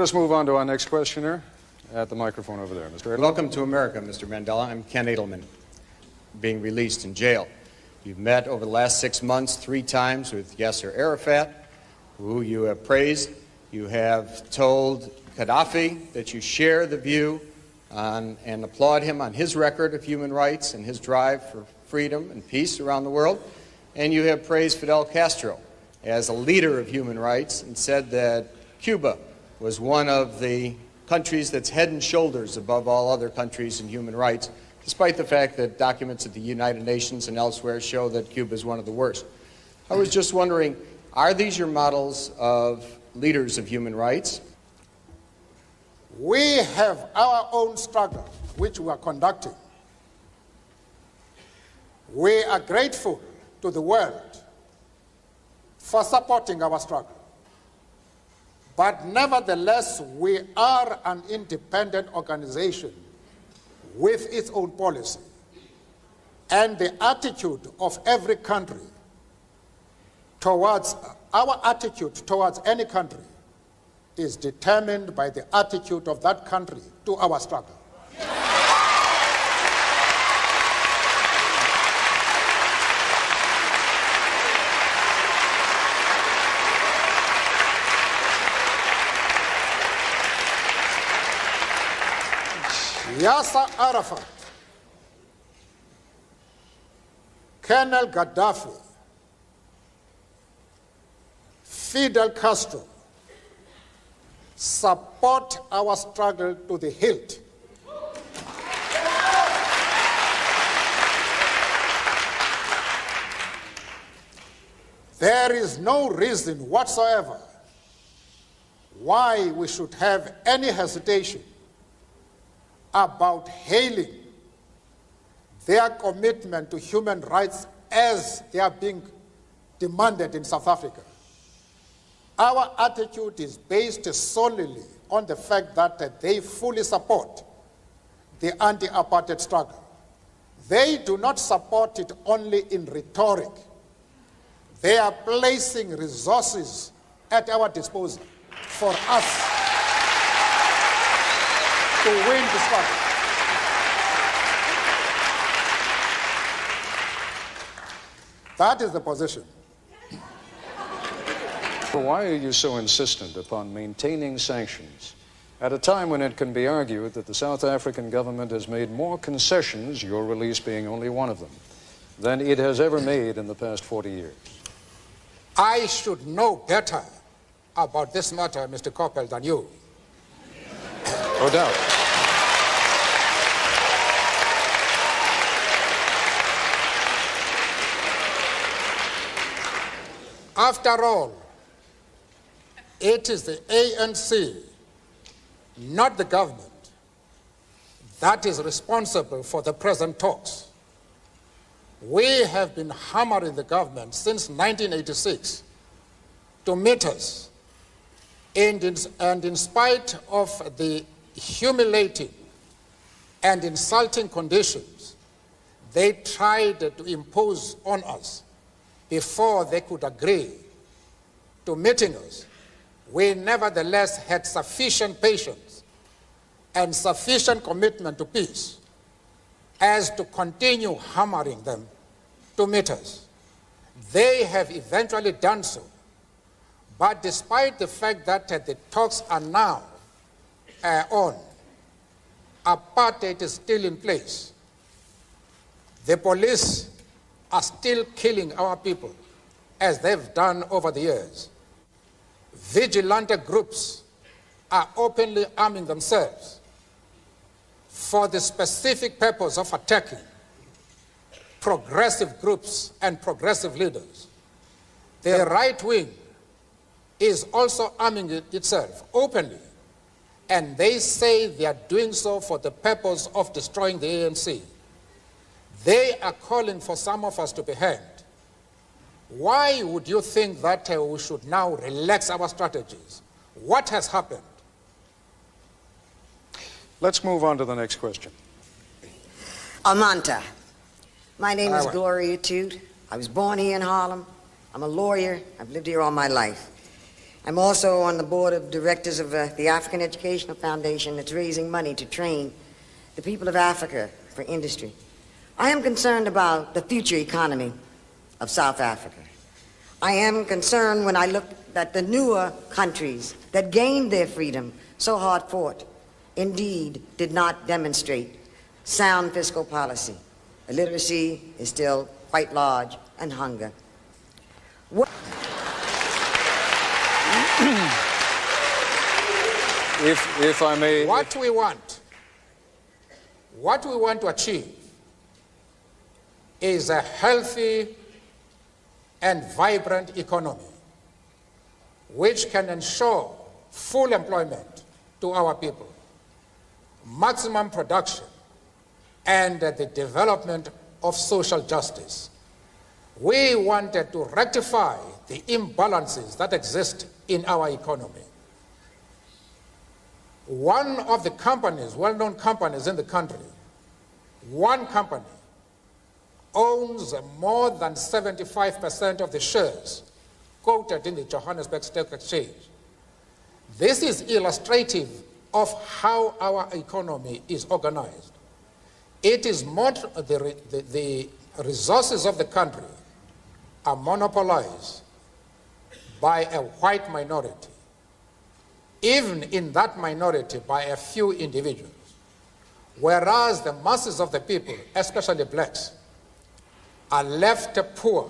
Let's move on to our next questioner at the microphone over there. Mr. Edelman. Welcome to America, Mr. Mandela. I'm Ken Edelman, being released in jail. You've met over the last 6 months 3 times with Yasser Arafat, who you have praised. You have told Gaddafi that you share the view on, and applaud him on his record of human rights and his drive for freedom and peace around the world. And you have praised Fidel Castro as a leader of human rights and said that Cuba was one of the countries that's head and shoulders above all other countries in human rights, despite the fact that documents at the United Nations and elsewhere show that Cuba is one of the worst. I was just wondering, are these your models of leaders of human rights? We have our own struggle, which we are conducting. We are grateful to the world for supporting our struggle. But nevertheless, we are an independent organization with its own policy. And the attitude of every country towards, our attitude towards any country is determined by the attitude of that country to our struggle. Yasser Arafat, Colonel Gaddafi, Fidel Castro support our struggle to the hilt. There is no reason whatsoever why we should have any hesitation about hailing their commitment to human rights as they are being demanded in South Africa. Our attitude is based solely on the fact that they fully support the anti-apartheid struggle. They do not support it only in rhetoric. They are placing resources at our disposal for us to win the struggle. That is the position. Why are you so insistent upon maintaining sanctions at a time when it can be argued that the South African government has made more concessions, your release being only one of them, than it has ever made in the past 40 years? I should know better about this matter, Mr. Koppel, than you. No doubt. After all, it is the ANC, not the government, that is responsible for the present talks. We have been hammering the government since 1986 to meet us, and in spite of the humiliating and insulting conditions they tried to impose on us before they could agree to meeting us, we nevertheless had sufficient patience and sufficient commitment to peace as to continue hammering them to meet us. They have eventually done so, but despite the fact that the talks are now on, apartheid is still in place. The police are still killing our people, as they've done over the years. Vigilante groups are openly arming themselves for the specific purpose of attacking progressive groups and progressive leaders. The right wing is also arming itself openly, and they say they are doing so for the purpose of destroying the ANC. They are calling for some of us to be hanged. Why would you think that we should now relax our strategies? What has happened? Let's move on to the next question. Amanta. My name is Gloria Tude. I was born here in Harlem. I'm a lawyer. I've lived here all my life. I'm also on the board of directors of the African Educational Foundation that's raising money to train the people of Africa for industry. I am concerned about the future economy of South Africa. I am concerned when I look at the newer countries that gained their freedom so hard fought, indeed did not demonstrate sound fiscal policy. Illiteracy is still quite large, and hunger. If I may... What we want to achieve is a healthy and vibrant economy which can ensure full employment to our people, maximum production, and the development of social justice. We wanted to rectify the imbalances that exist in our economy. One of the companies, well-known companies in the country, one company owns more than 75% of the shares quoted in the Johannesburg Stock Exchange. This is illustrative of how our economy is organized. It is more, the resources of the country are monopolized by a white minority, even in that minority by a few individuals, whereas the masses of the people, especially blacks, are left poor,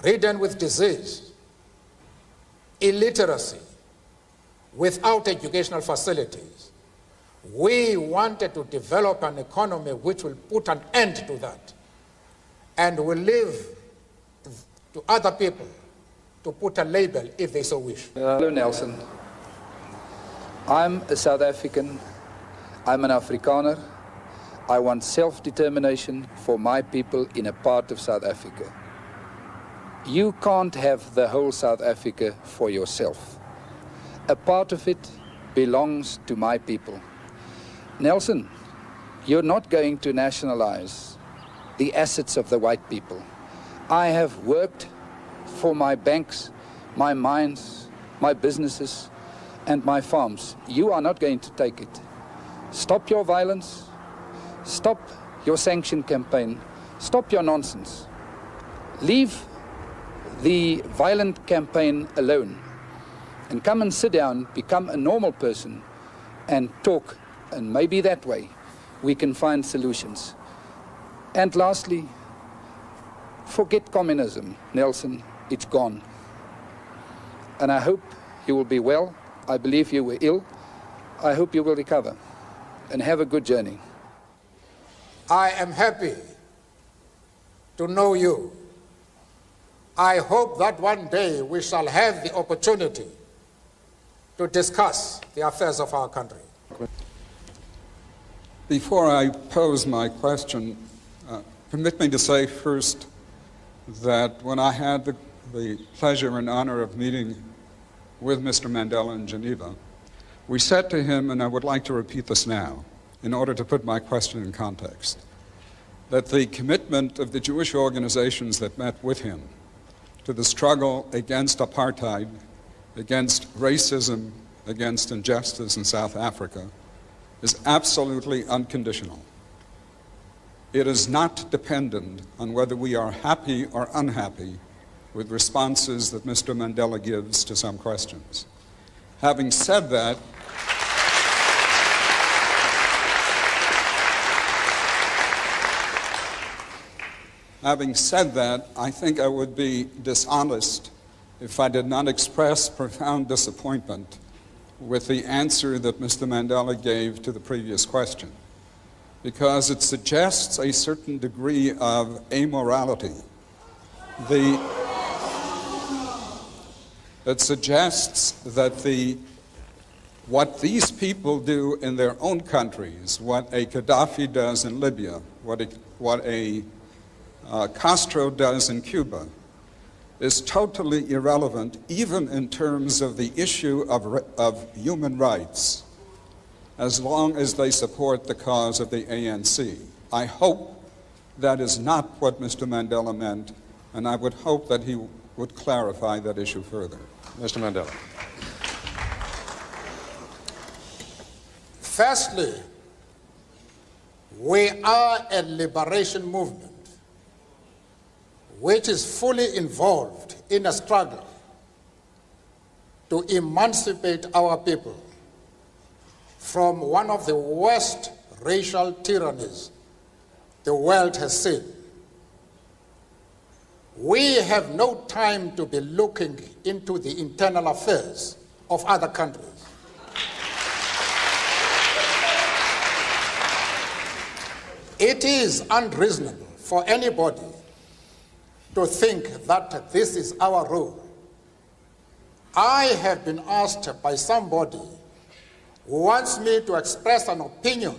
ridden with disease, illiteracy, without educational facilities. We wanted to develop an economy which will put an end to that and will leave to other people to put a label if they so wish. Hello, Nelson. I'm a South African. I'm an Afrikaner. I want self-determination for my people in a part of South Africa. You can't have the whole South Africa for yourself. A part of it belongs to my people. Nelson, you're not going to nationalize the assets of the white people. I have worked for my banks, my mines, my businesses, and my farms. You are not going to take it. Stop your violence. Stop your sanction campaign. Stop your nonsense. Leave the violent campaign alone and come and sit down, become a normal person and talk, and maybe that way we can find solutions. And lastly, forget communism, Nelson. It's gone. And I hope you will be well. I believe you were ill. I hope you will recover and have a good journey. I am happy to know you. I hope that one day we shall have the opportunity to discuss the affairs of our country. Before I pose my question, permit me to say first that when I had the pleasure and honor of meeting with Mr. Mandela in Geneva, we said to him, and I would like to repeat this now, in order to put my question in context, that the commitment of the Jewish organizations that met with him to the struggle against apartheid, against racism, against injustice in South Africa is absolutely unconditional. It is not dependent on whether we are happy or unhappy with responses that Mr. Mandela gives to some questions. Having said that, I think I would be dishonest if I did not express profound disappointment with the answer that Mr. Mandela gave to the previous question, because it suggests a certain degree of amorality. It suggests that what these people do in their own countries, what a Gaddafi does in Libya, what a Castro does in Cuba, is totally irrelevant, even in terms of the issue of human rights, as long as they support the cause of the ANC. I hope that is not what Mr. Mandela meant, and I would hope that he would clarify that issue further. Mr. Mandela. Firstly, we are a liberation movement which is fully involved in a struggle to emancipate our people from one of the worst racial tyrannies the world has seen. We have no time to be looking into the internal affairs of other countries. It is unreasonable for anybody to think that this is our role. I have been asked by somebody who wants me to express an opinion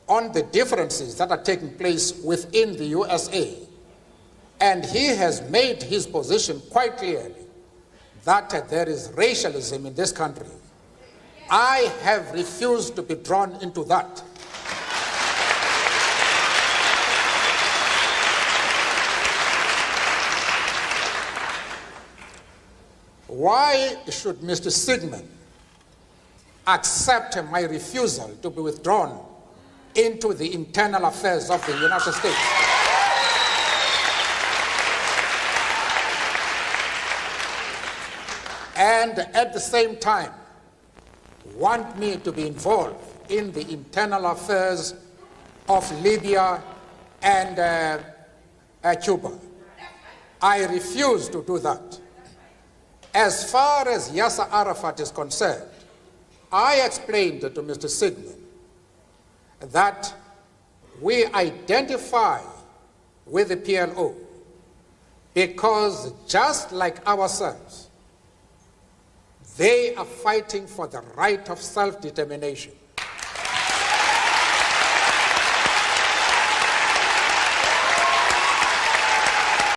on the differences that are taking place within the USA. And he has made his position quite clearly that there is racialism in this country. I have refused to be drawn into that. Why should Mr. Sigmund accept my refusal to be withdrawn into the internal affairs of the United States? And at the same time, want me to be involved in the internal affairs of Libya and Cuba? I refuse to do that. As far as Yasser Arafat is concerned, I explained to Mr. Sigmund that we identify with the PLO because just like ourselves, they are fighting for the right of self-determination.